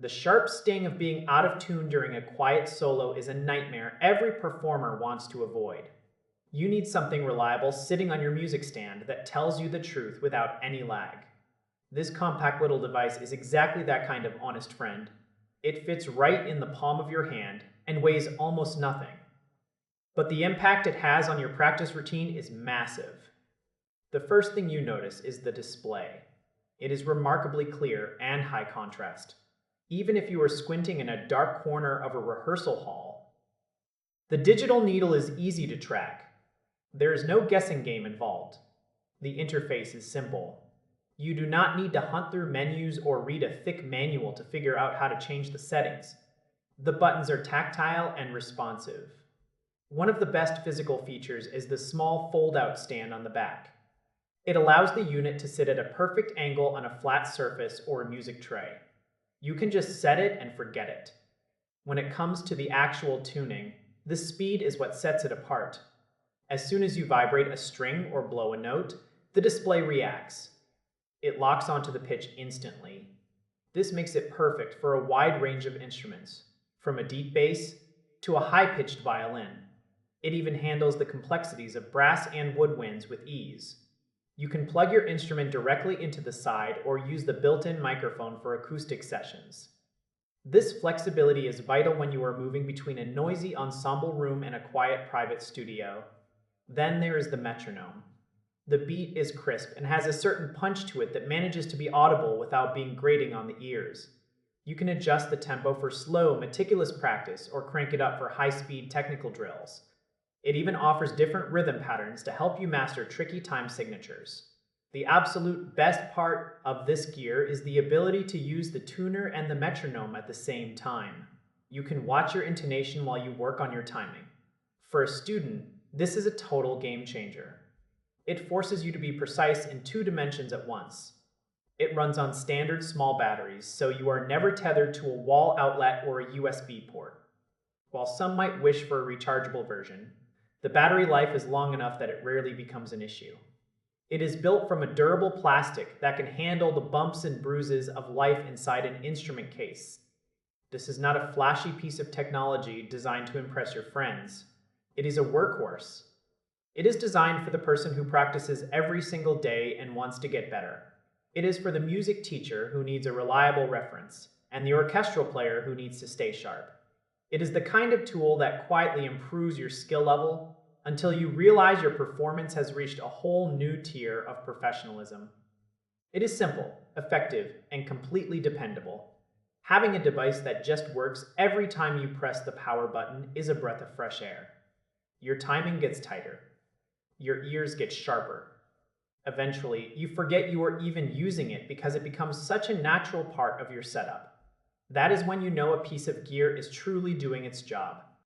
The sharp sting of being out of tune during a quiet solo is a nightmare every performer wants to avoid. You need something reliable sitting on your music stand that tells you the truth without any lag. This compact little device is exactly that kind of honest friend. It fits right in the palm of your hand and weighs almost nothing. But the impact it has on your practice routine is massive. The first thing you notice is the display. It is remarkably clear and high contrast, even if you are squinting in a dark corner of a rehearsal hall. The digital needle is easy to track. There is no guessing game involved. The interface is simple. You do not need to hunt through menus or read a thick manual to figure out how to change the settings. The buttons are tactile and responsive. One of the best physical features is the small fold-out stand on the back. It allows the unit to sit at a perfect angle on a flat surface or a music tray. You can just set it and forget it. When it comes to the actual tuning, the speed is what sets it apart. As soon as you vibrate a string or blow a note, the display reacts. It locks onto the pitch instantly. This makes it perfect for a wide range of instruments, from a deep bass to a high-pitched violin. It even handles the complexities of brass and woodwinds with ease. You can plug your instrument directly into the side or use the built-in microphone for acoustic sessions. This flexibility is vital when you are moving between a noisy ensemble room and a quiet private studio. Then there is the metronome. The beat is crisp and has a certain punch to it that manages to be audible without being grating on the ears. You can adjust the tempo for slow, meticulous practice or crank it up for high-speed technical drills. It even offers different rhythm patterns to help you master tricky time signatures. The absolute best part of this gear is the ability to use the tuner and the metronome at the same time. You can watch your intonation while you work on your timing. For a student, this is a total game changer. It forces you to be precise in 2 dimensions at once. It runs on standard small batteries, so you are never tethered to a wall outlet or a USB port. While some might wish for a rechargeable version, the battery life is long enough that it rarely becomes an issue. It is built from a durable plastic that can handle the bumps and bruises of life inside an instrument case. This is not a flashy piece of technology designed to impress your friends. It is a workhorse. It is designed for the person who practices every single day and wants to get better. It is for the music teacher who needs a reliable reference, and the orchestral player who needs to stay sharp. It is the kind of tool that quietly improves your skill level until you realize your performance has reached a whole new tier of professionalism. It is simple, effective, and completely dependable. Having a device that just works every time you press the power button is a breath of fresh air. Your timing gets tighter. Your ears get sharper. Eventually, you forget you are even using it because it becomes such a natural part of your setup. That is when you know a piece of gear is truly doing its job.